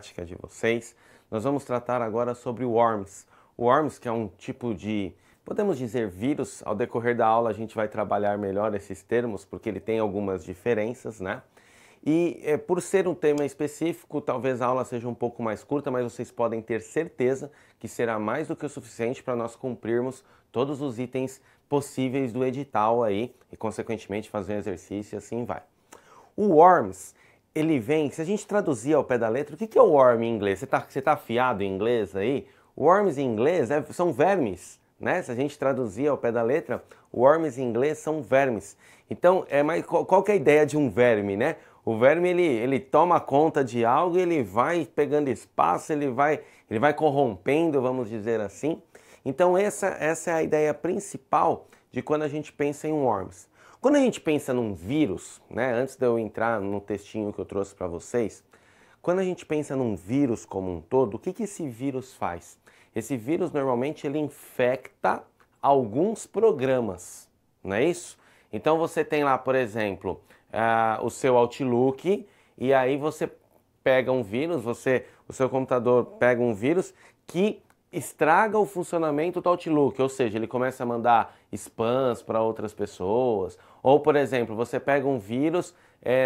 informática de vocês. Nós vamos tratar agora sobre o worms. O worms, que é um tipo de, podemos dizer, vírus. Ao decorrer da aula a gente vai trabalhar melhor esses termos, porque ele tem algumas diferenças, né? E por ser um tema específico, talvez a aula seja um pouco mais curta, mas vocês podem ter certeza que será mais do que o suficiente para nós cumprirmos todos os itens possíveis do edital aí e, consequentemente, fazer um exercício e assim vai. O worms, ele vem, se a gente traduzir ao pé da letra, o que é o worm em inglês? Você tá afiado em inglês aí? Worms em inglês são vermes, né? Se a gente traduzir ao pé da letra, worms em inglês são vermes. Então, qual que é a ideia de um verme, né? O verme, ele toma conta de algo, ele vai pegando espaço, ele vai corrompendo, vamos dizer assim. Então essa é a ideia principal de quando a gente pensa em worms. Quando a gente pensa num vírus, né, antes de eu entrar no textinho que eu trouxe para vocês, quando a gente pensa num vírus como um todo, o que esse vírus faz? Esse vírus normalmente ele infecta alguns programas, não é isso? Então você tem lá, por exemplo, o seu Outlook, e aí você pega um vírus, o seu computador pega um vírus que estraga o funcionamento do Outlook, ou seja, ele começa a mandar spams para outras pessoas, ou, por exemplo, você pega um vírus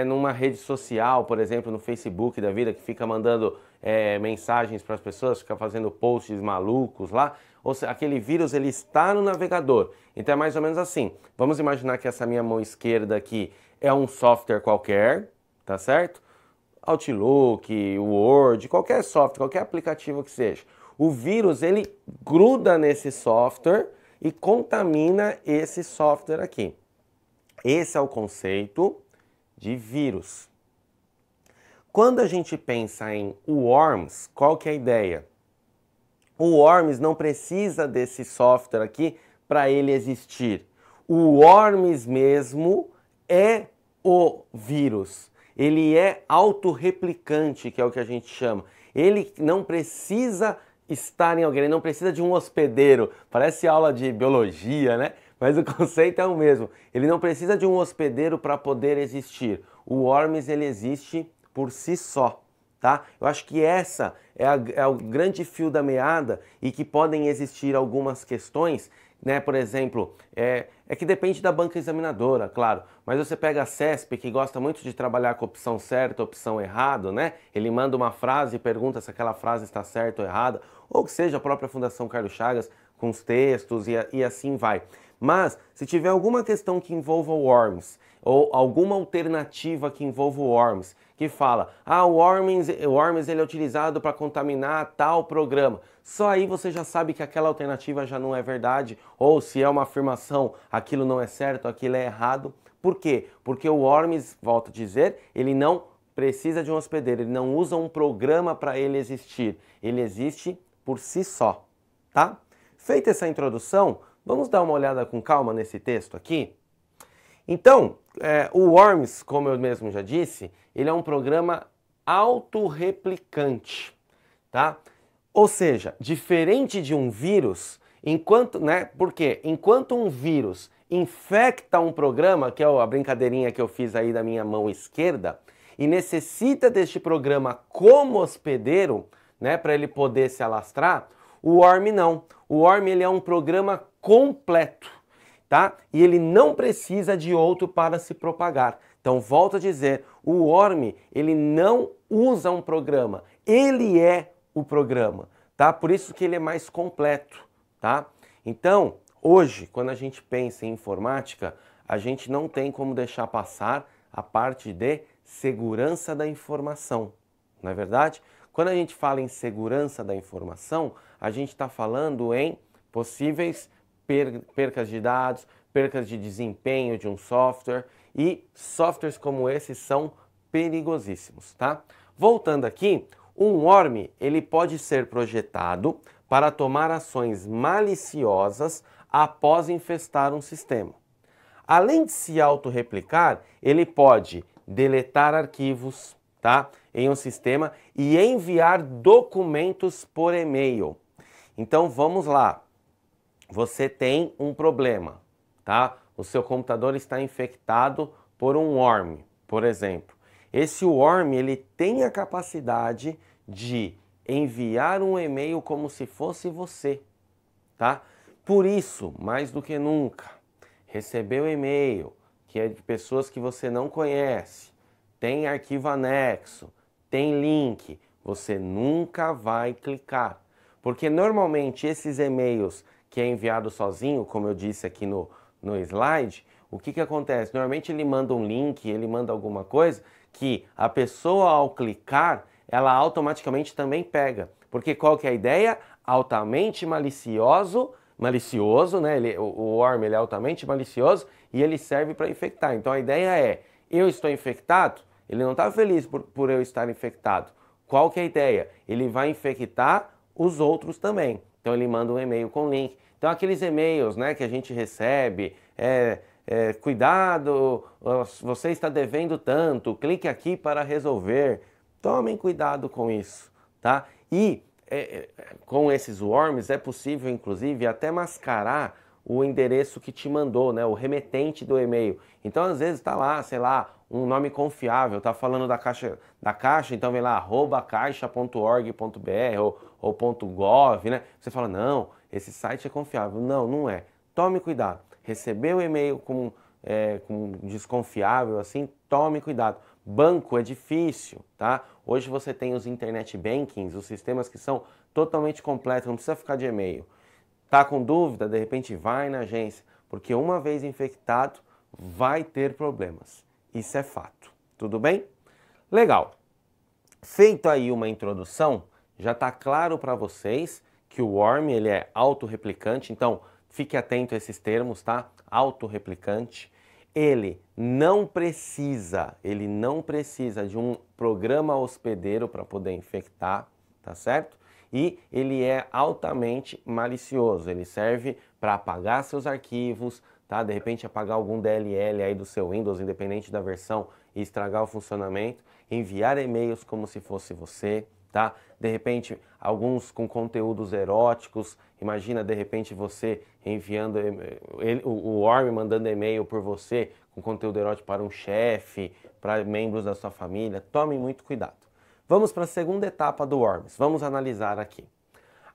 numa rede social, por exemplo, no Facebook da vida, que fica mandando mensagens para as pessoas, fica fazendo posts malucos lá, ou seja, aquele vírus ele está no navegador. Então é mais ou menos assim, vamos imaginar que essa minha mão esquerda aqui é um software qualquer, tá certo? Outlook, Word, qualquer software, qualquer aplicativo que seja. O vírus, ele gruda nesse software e contamina esse software aqui. Esse é o conceito de vírus. Quando a gente pensa em worms, qual que é a ideia? O worms não precisa desse software aqui para ele existir. O worms mesmo é o vírus. Ele é autorreplicante, que é o que a gente chama. Ele não precisa estar em alguém, ele não precisa de um hospedeiro. Parece aula de biologia, né? Mas o conceito é o mesmo. Ele não precisa de um hospedeiro para poder existir. O worms, ele existe por si só, tá? Eu acho que essa é o grande fio da meada e que podem existir algumas questões, né? Por exemplo, é que depende da banca examinadora, claro, mas você pega a CESP, que gosta muito de trabalhar com opção certa, opção errado, né? Ele manda uma frase e pergunta se aquela frase está certa ou errada, ou que seja a própria Fundação Carlos Chagas com os textos e assim vai. Mas, se tiver alguma questão que envolva o worms, ou alguma alternativa que envolva o worms, que fala, o worms ele é utilizado para contaminar tal programa, só aí você já sabe que aquela alternativa já não é verdade, ou se é uma afirmação, aquilo não é certo, aquilo é errado. Por quê? Porque o worms, volto a dizer, ele não precisa de um hospedeiro, ele não usa um programa para ele existir, ele existe por si só, tá? Feita essa introdução, vamos dar uma olhada com calma nesse texto aqui? Então, o worms, como eu mesmo já disse, ele é um programa autorreplicante, tá? Ou seja, diferente de um vírus, porque enquanto um vírus infecta um programa, que é a brincadeirinha que eu fiz aí da minha mão esquerda, e necessita deste programa como hospedeiro, né, para ele poder se alastrar, o worm não. O worm ele é um programa completo, tá? E ele não precisa de outro para se propagar. Então, volto a dizer, o worm ele não usa um programa, ele é o programa, tá? Por isso que ele é mais completo, tá? Então, hoje, quando a gente pensa em informática, a gente não tem como deixar passar a parte de segurança da informação, não é verdade? Quando a gente fala em segurança da informação, a gente está falando em possíveis percas de dados, percas de desempenho de um software, e softwares como esse são perigosíssimos, tá? Voltando aqui, um worm ele pode ser projetado para tomar ações maliciosas após infestar um sistema. Além de se autorreplicar, ele pode deletar arquivos, tá, em um sistema e enviar documentos por e-mail. Então vamos lá. Você tem um problema, tá? O seu computador está infectado por um worm, por exemplo. Esse worm ele tem a capacidade de enviar um e-mail como se fosse você, tá? Por isso, mais do que nunca, recebeu e-mail que é de pessoas que você não conhece, tem arquivo anexo, tem link, você nunca vai clicar. Porque normalmente esses e-mails que é enviado sozinho, como eu disse aqui no slide, o que acontece? Normalmente ele manda um link, ele manda alguma coisa que a pessoa ao clicar, ela automaticamente também pega. Porque qual que é a ideia? Altamente malicioso, né? O worm ele é altamente malicioso e ele serve para infectar. Então a ideia é, eu estou infectado, ele não está feliz por eu estar infectado. Qual que é a ideia? Ele vai infectar os outros também. Então ele manda um e-mail com link. Então aqueles e-mails, né, que a gente recebe, cuidado, você está devendo tanto, clique aqui para resolver. Tomem cuidado com isso, tá? E com esses worms é possível, inclusive, até mascarar o endereço que te mandou, né? O remetente do e-mail. Então, às vezes, está lá, sei lá, um nome confiável, tá falando da caixa, então vem lá, @caixa.org.br ou .gov, né? Você fala, não, esse site é confiável. Não, não é. Tome cuidado. Recebeu o e-mail com desconfiável, assim, tome cuidado. Banco é difícil, tá? Hoje você tem os internet bankings, os sistemas que são totalmente completos, não precisa ficar de e-mail. Tá com dúvida? De repente vai na agência, porque uma vez infectado, vai ter problemas. Isso é fato. Tudo bem? Legal. Feito aí uma introdução, já está claro para vocês que o worm ele é autorreplicante, então fique atento a esses termos, tá? Autorreplicante. Ele não precisa de um programa hospedeiro para poder infectar, tá certo? E ele é altamente malicioso, ele serve para apagar seus arquivos, tá? De repente apagar algum DLL aí do seu Windows, independente da versão, e estragar o funcionamento, enviar e-mails como se fosse você, tá? De repente, alguns com conteúdos eróticos, imagina de repente você enviando, o worm mandando e-mail por você com conteúdo erótico para um chefe, para membros da sua família, tome muito cuidado. Vamos para a segunda etapa do worms, vamos analisar aqui.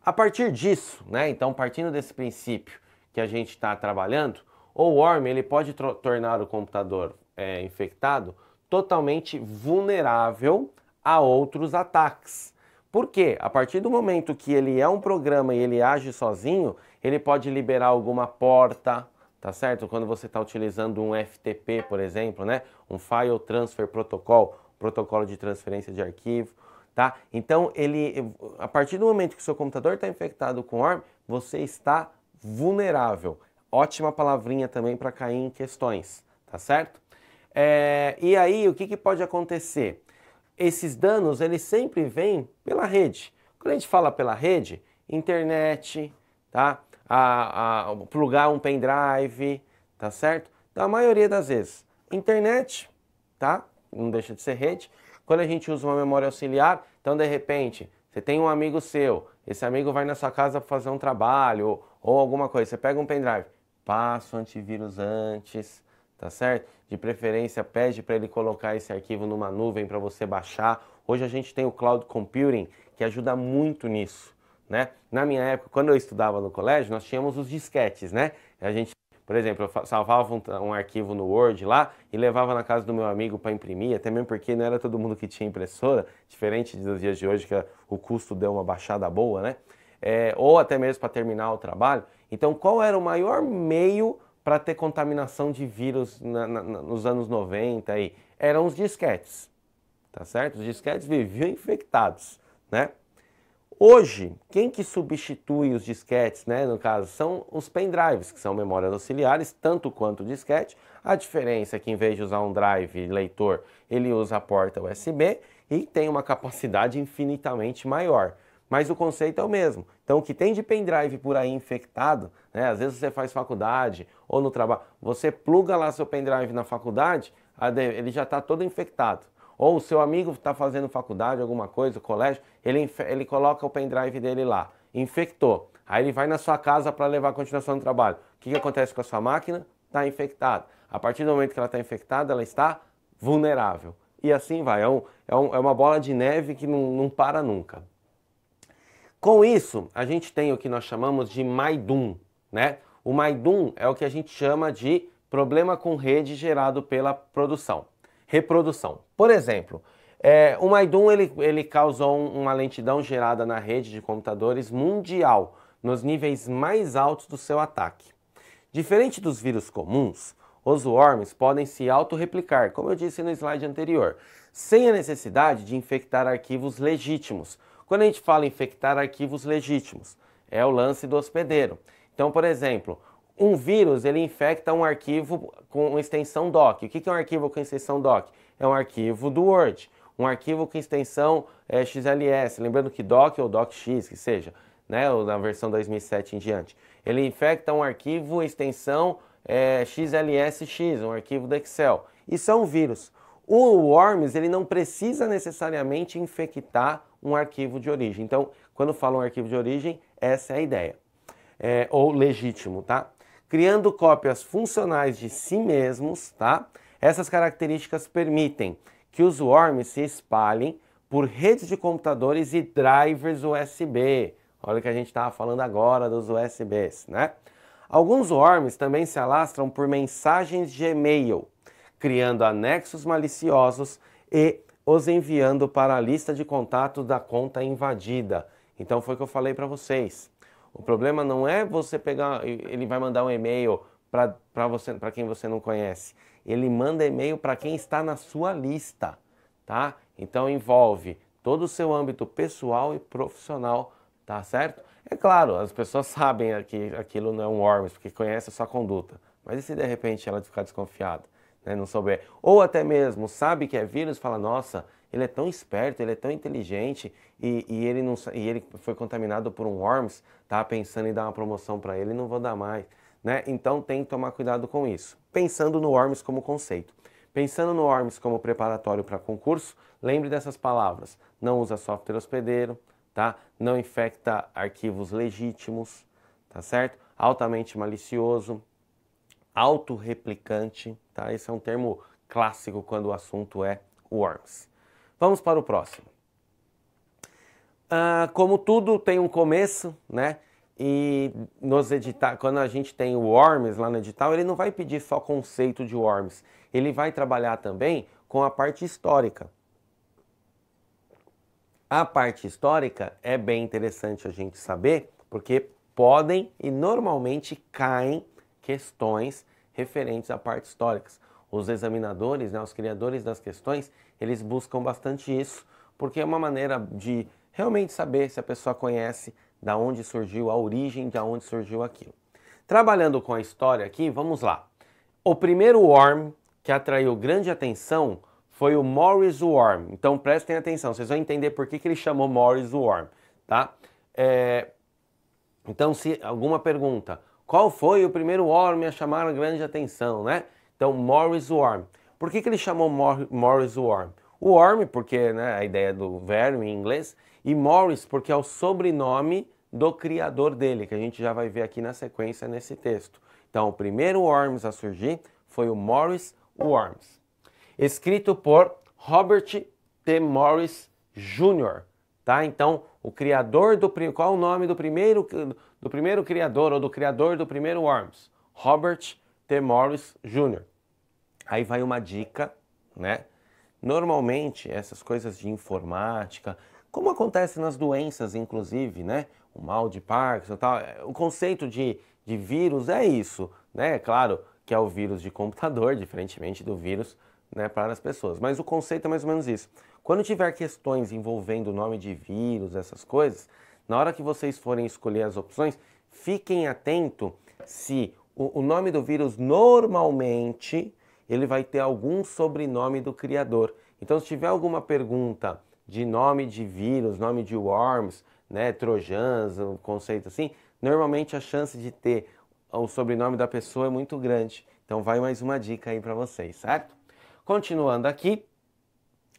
A partir disso, né, então partindo desse princípio que a gente está trabalhando, o worm ele pode tornar o computador infectado totalmente vulnerável a outros ataques. Por quê? A partir do momento que ele é um programa e ele age sozinho, ele pode liberar alguma porta, tá certo? Quando você está utilizando um FTP, por exemplo, né? Um File Transfer Protocol, protocolo de transferência de arquivo, tá? Então, a partir do momento que o seu computador está infectado com worm, você está vulnerável. Ótima palavrinha também para cair em questões, tá certo? E aí, o que pode acontecer? Esses danos, eles sempre vêm pela rede. Quando a gente fala pela rede, internet, tá? Plugar um pendrive, tá certo? Então, a maioria das vezes, internet, tá? Não deixa de ser rede. Quando a gente usa uma memória auxiliar, então, de repente, você tem um amigo seu, esse amigo vai na sua casa para fazer um trabalho ou alguma coisa, você pega um pendrive, passa o antivírus antes, tá certo? De preferência, pede para ele colocar esse arquivo numa nuvem para você baixar. Hoje a gente tem o Cloud Computing, que ajuda muito nisso, né? Na minha época, quando eu estudava no colégio, nós tínhamos os disquetes, né? A gente, por exemplo, eu salvava um arquivo no Word lá e levava na casa do meu amigo para imprimir, até mesmo porque não era todo mundo que tinha impressora, diferente dos dias de hoje, que o custo deu uma baixada boa, né? Ou até mesmo para terminar o trabalho. Então, qual era o maior meio para ter contaminação de vírus nos anos 90 aí? Eram os disquetes, tá certo? Os disquetes viviam infectados, né? Hoje, quem que substitui os disquetes, né, no caso, são os pendrives, que são memórias auxiliares, tanto quanto o disquete. A diferença é que em vez de usar um drive leitor, ele usa a porta USB e tem uma capacidade infinitamente maior. Mas o conceito é o mesmo. Então, o que tem de pendrive por aí infectado, né, às vezes você faz faculdade ou no trabalho, você pluga lá seu pendrive na faculdade, ele já está todo infectado. Ou o seu amigo está fazendo faculdade, alguma coisa, colégio, ele coloca o pendrive dele lá, infectou. Aí ele vai na sua casa para levar a continuação do trabalho. O que acontece com a sua máquina? Está infectada. A partir do momento que ela está infectada, ela está vulnerável. e assim vai. É uma bola de neve que não para nunca. Com isso, a gente tem o que nós chamamos de MyDoom, né? O MyDoom é o que a gente chama de problema com rede gerado pela reprodução. Por exemplo, o MyDoom ele causou uma lentidão gerada na rede de computadores mundial, nos níveis mais altos do seu ataque. Diferente dos vírus comuns, os worms podem se autorreplicar, como eu disse no slide anterior, sem a necessidade de infectar arquivos legítimos. Quando a gente fala em infectar arquivos legítimos, é o lance do hospedeiro. Então, por exemplo, um vírus ele infecta um arquivo com extensão doc. O que é um arquivo com extensão doc? É um arquivo do Word, um arquivo com extensão XLS, lembrando que doc ou docx, que seja, né, ou na versão 2007 em diante. Ele infecta um arquivo extensão XLSX, um arquivo do Excel. Isso é um vírus. O Worms ele não precisa necessariamente infectar um arquivo de origem. Então, quando falo um arquivo de origem, essa é a ideia. Ou legítimo, tá? Criando cópias funcionais de si mesmos, tá? Essas características permitem que os worms se espalhem por redes de computadores e drivers USB. Olha o que a gente estava falando agora dos USBs, né? Alguns worms também se alastram por mensagens de e-mail, criando anexos maliciosos e os enviando para a lista de contatos da conta invadida. Então foi o que eu falei para vocês. O problema não é você pegar, ele vai mandar um e-mail para quem você não conhece. Ele manda e-mail para quem está na sua lista, tá? Então envolve todo o seu âmbito pessoal e profissional, tá certo? É claro, as pessoas sabem que aquilo não é um worms, porque conhece a sua conduta. Mas e se de repente ela ficar desconfiada, né, não souber? Ou até mesmo sabe que é vírus e fala, nossa, ele é tão esperto, ele é tão inteligente e ele foi contaminado por um worms, tá pensando em dar uma promoção para ele, não vou dar mais, né? Então tem que tomar cuidado com isso. Pensando no worms como conceito. Pensando no worms como preparatório para concurso, lembre dessas palavras. Não usa software hospedeiro, tá? Não infecta arquivos legítimos, tá certo? Altamente malicioso, autorreplicante, tá? Esse é um termo clássico quando o assunto é worms. Vamos para o próximo. Como tudo tem um começo, né? E quando a gente tem o worms lá no edital, ele não vai pedir só conceito de worms. Ele vai trabalhar também com a parte histórica. A parte histórica é bem interessante a gente saber, porque podem e normalmente caem questões referentes à parte históricas. Os examinadores, né, os criadores das questões, eles buscam bastante isso, porque é uma maneira de realmente saber se a pessoa conhece da onde surgiu a origem, de onde surgiu aquilo. Trabalhando com a história aqui, vamos lá. O primeiro worm que atraiu grande atenção foi o Morris Worm. Então prestem atenção, vocês vão entender por que ele chamou Morris Worm, tá? Então, se alguma pergunta, qual foi o primeiro worm a chamar a grande atenção, né? Então, Morris Worm. Por que ele chamou Morris Worm? O worm, porque né, a ideia do verme em inglês, e Morris, porque é o sobrenome do criador dele, que a gente já vai ver aqui na sequência nesse texto. Então, o primeiro worms a surgir foi o Morris Worms. Escrito por Robert T. Morris Jr., tá? Então, o criador qual é o nome do primeiro criador ou do criador do primeiro worms? Robert T. Morris Jr. Aí vai uma dica, né? Normalmente, essas coisas de informática, como acontece nas doenças, inclusive, né? O mal de Parkinson e tal, o conceito de vírus é isso, né? Claro que é o vírus de computador, diferentemente do vírus, né, para as pessoas. Mas o conceito é mais ou menos isso. Quando tiver questões envolvendo o nome de vírus, essas coisas, na hora que vocês forem escolher as opções, fiquem atentos se o nome do vírus normalmente ele vai ter algum sobrenome do criador. Então, se tiver alguma pergunta de nome de vírus, nome de worms, né, trojans, um conceito assim, normalmente a chance de ter o sobrenome da pessoa é muito grande. Então, vai mais uma dica aí para vocês, certo? Continuando aqui,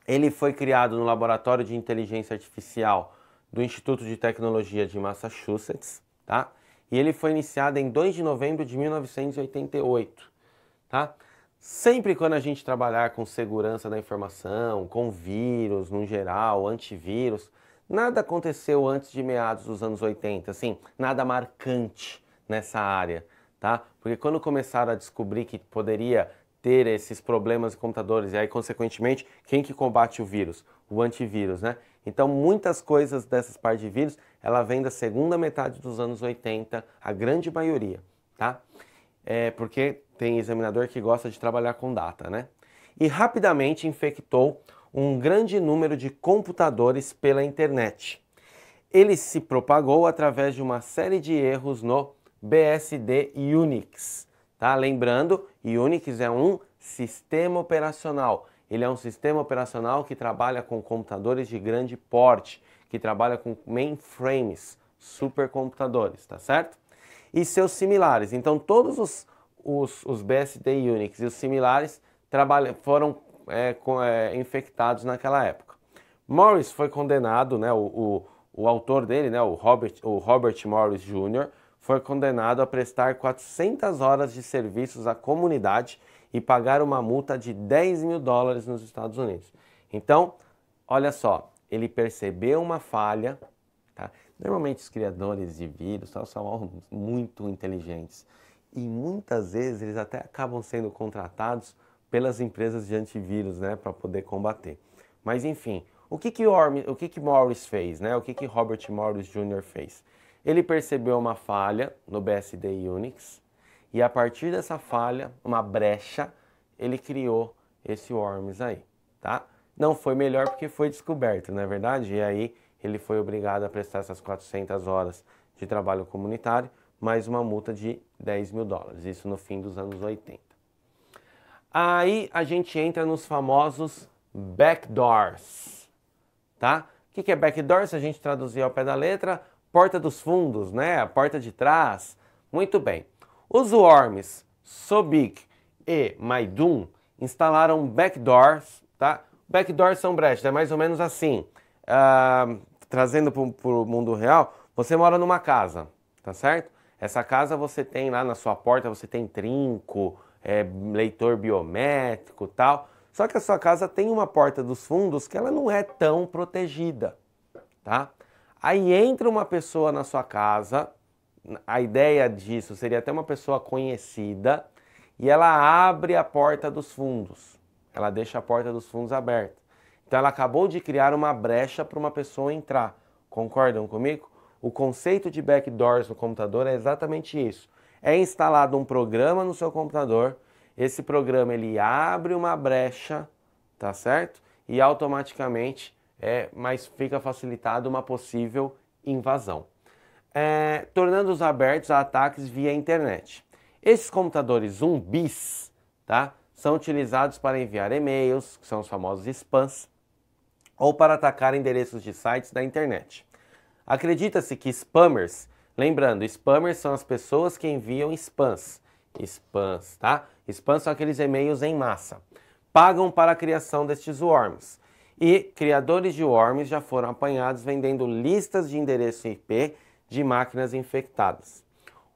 ele foi criado no Laboratório de Inteligência Artificial do Instituto de Tecnologia de Massachusetts, tá? E ele foi iniciado em 2 de novembro de 1988, tá? Sempre quando a gente trabalhar com segurança da informação, com vírus no geral, antivírus, nada aconteceu antes de meados dos anos 80, assim, nada marcante nessa área, tá? Porque quando começaram a descobrir que poderia ter esses problemas de computadores, e aí, consequentemente, quem que combate o vírus? O antivírus, né? Então, muitas coisas dessas partes de vírus, ela vem da segunda metade dos anos 80, a grande maioria, tá? Porque tem examinador que gosta de trabalhar com data, né? E rapidamente infectou um grande número de computadores pela internet. Ele se propagou através de uma série de erros no BSD Unix, tá? Lembrando, Unix é um sistema operacional. Ele é um sistema operacional que trabalha com computadores de grande porte, que trabalha com mainframes, supercomputadores, tá certo? E seus similares. Então, todos os BSD Unix e os similares foram infectados naquela época. Morris foi condenado, né, o autor dele, né, o Robert Morris Jr., foi condenado a prestar 400 horas de serviços à comunidade e pagar uma multa de $10.000 nos Estados Unidos. Então, olha só, ele percebeu uma falha, tá? Normalmente os criadores de vírus são muito inteligentes e muitas vezes eles até acabam sendo contratados pelas empresas de antivírus, né, para poder combater. Mas enfim, o que Morris fez, né? O que Robert Morris Jr. fez? Ele percebeu uma falha no BSD Unix e a partir dessa falha, uma brecha, ele criou esse Worms aí, tá? Não foi melhor porque foi descoberto, não é verdade? E aí ele foi obrigado a prestar essas 400 horas de trabalho comunitário, mais uma multa de $10.000, isso no fim dos anos 80. Aí a gente entra nos famosos backdoors, tá? O que é backdoor? Se a gente traduzir ao pé da letra, porta dos fundos, né? A porta de trás. Muito bem. Os worms Sobig e Maidum instalaram backdoors, tá? Backdoors são brechas, é mais ou menos assim. Trazendo para o mundo real, você mora numa casa, tá certo? Essa casa você tem lá na sua porta, você tem trinco, leitor biométrico e tal. Só que a sua casa tem uma porta dos fundos que ela não é tão protegida, tá? Aí entra uma pessoa na sua casa, a ideia disso seria até uma pessoa conhecida, e ela abre a porta dos fundos. Ela deixa a porta dos fundos aberta. Então ela acabou de criar uma brecha para uma pessoa entrar. Concordam comigo? O conceito de backdoors no computador é exatamente isso. É instalado um programa no seu computador, esse programa ele abre uma brecha, tá certo? E automaticamente mas fica facilitado uma possível invasão. Tornando-os abertos a ataques via internet. Esses computadores zumbis, tá, são utilizados para enviar e-mails, que são os famosos spams, ou para atacar endereços de sites da internet. Acredita-se que spammers, lembrando, spammers são as pessoas que enviam spams, tá? Spams são aqueles e-mails em massa. Pagam para a criação destes worms. E criadores de worms já foram apanhados vendendo listas de endereço IP de máquinas infectadas.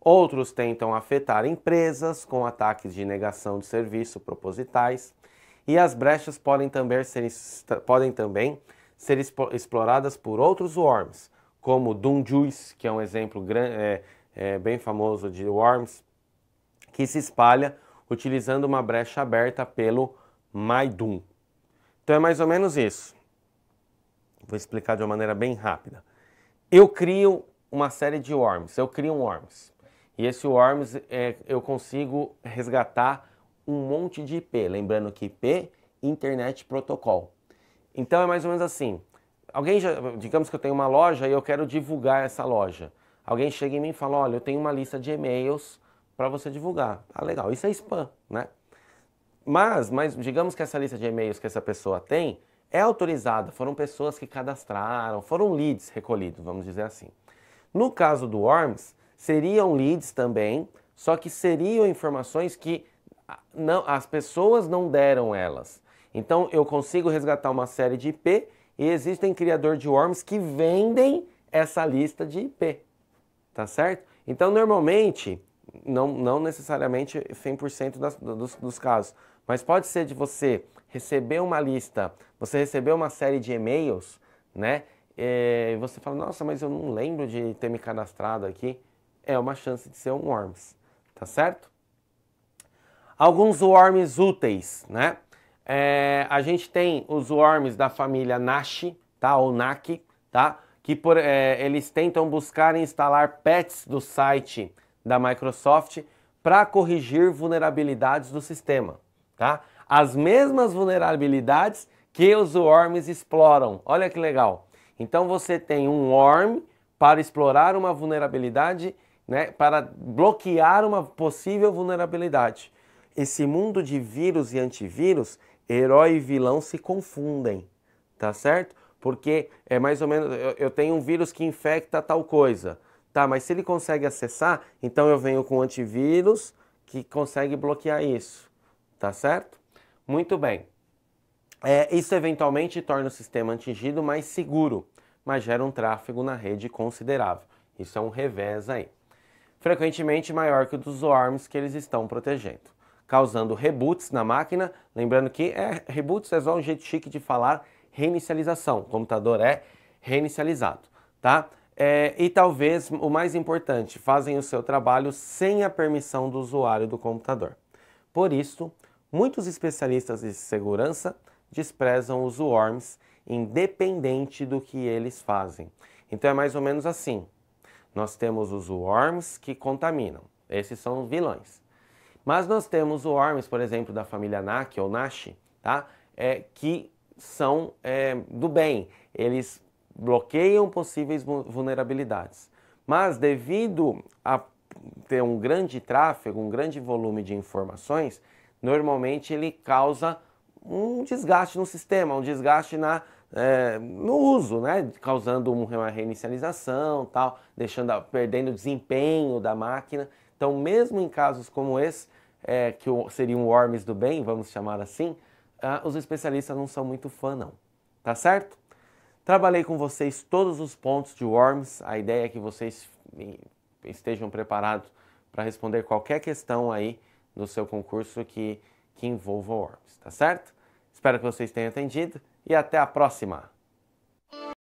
Outros tentam afetar empresas com ataques de negação de serviço propositais. E as brechas podem também ser exploradas por outros worms, como Doomjuice, que é um exemplo bem famoso de worms, que se espalha utilizando uma brecha aberta pelo Maidum. Então é mais ou menos isso. Vou explicar de uma maneira bem rápida. Eu crio uma série de worms, eu crio um worms. E esse worms eu consigo resgatar um monte de IP, lembrando que IP, Internet Protocol. Então é mais ou menos assim. Digamos que eu tenho uma loja e eu quero divulgar essa loja. Alguém chega em mim e fala, olha, eu tenho uma lista de e-mails para você divulgar. Ah, legal, isso é spam, né? Mas digamos que essa lista de e-mails que essa pessoa tem é autorizada, foram pessoas que cadastraram, foram leads recolhidos, vamos dizer assim. No caso do Worms, seriam leads também, só que seriam informações que as pessoas não deram elas. Então eu consigo resgatar uma série de IP e existem criadores de Worms que vendem essa lista de IP, tá certo? Então normalmente não necessariamente 100% dos casos, mas pode ser de você receber uma lista, você receber uma série de e-mails, né? E você fala, nossa, mas eu não lembro de ter me cadastrado aqui. É uma chance de ser um worms, tá certo? Alguns worms úteis, né? A gente tem os worms da família Nash, tá? Ou NAC, tá? Que eles tentam buscar e instalar patches do site da Microsoft para corrigir vulnerabilidades do sistema, tá? As mesmas vulnerabilidades que os worms exploram. Olha que legal. Então você tem um worm para explorar uma vulnerabilidade, né? Para bloquear uma possível vulnerabilidade. Esse mundo de vírus e antivírus, herói e vilão se confundem, tá certo? Porque é mais ou menos, eu tenho um vírus que infecta tal coisa, tá? Mas se ele consegue acessar, então eu venho com um antivírus que consegue bloquear isso, tá certo? Muito bem. Isso eventualmente torna o sistema atingido mais seguro, mas gera um tráfego na rede considerável. Isso é um revés aí. Frequentemente maior que o dos worms que eles estão protegendo, causando reboots na máquina. Lembrando que reboots é só um jeito chique de falar reinicialização. O computador é reinicializado, tá? E talvez o mais importante, fazem o seu trabalho sem a permissão do usuário do computador. Por isso, muitos especialistas de segurança desprezam os worms, independente do que eles fazem. Então é mais ou menos assim. Nós temos os worms que contaminam. Esses são os vilões. Mas nós temos worms, por exemplo, da família NAC ou NASH, tá? Que são do bem. Eles bloqueiam possíveis vulnerabilidades. Mas devido a ter um grande tráfego, um grande volume de informações, normalmente ele causa um desgaste no sistema, um desgaste no uso, né? Causando uma reinicialização, tal, perdendo o desempenho da máquina. Então, mesmo em casos como esse, que seriam worms do bem, vamos chamar assim, os especialistas não são muito fã, não. Tá certo? Trabalhei com vocês todos os pontos de worms. A ideia é que vocês estejam preparados para responder qualquer questão aí no seu concurso que envolva worms, tá certo? Espero que vocês tenham entendido e até a próxima!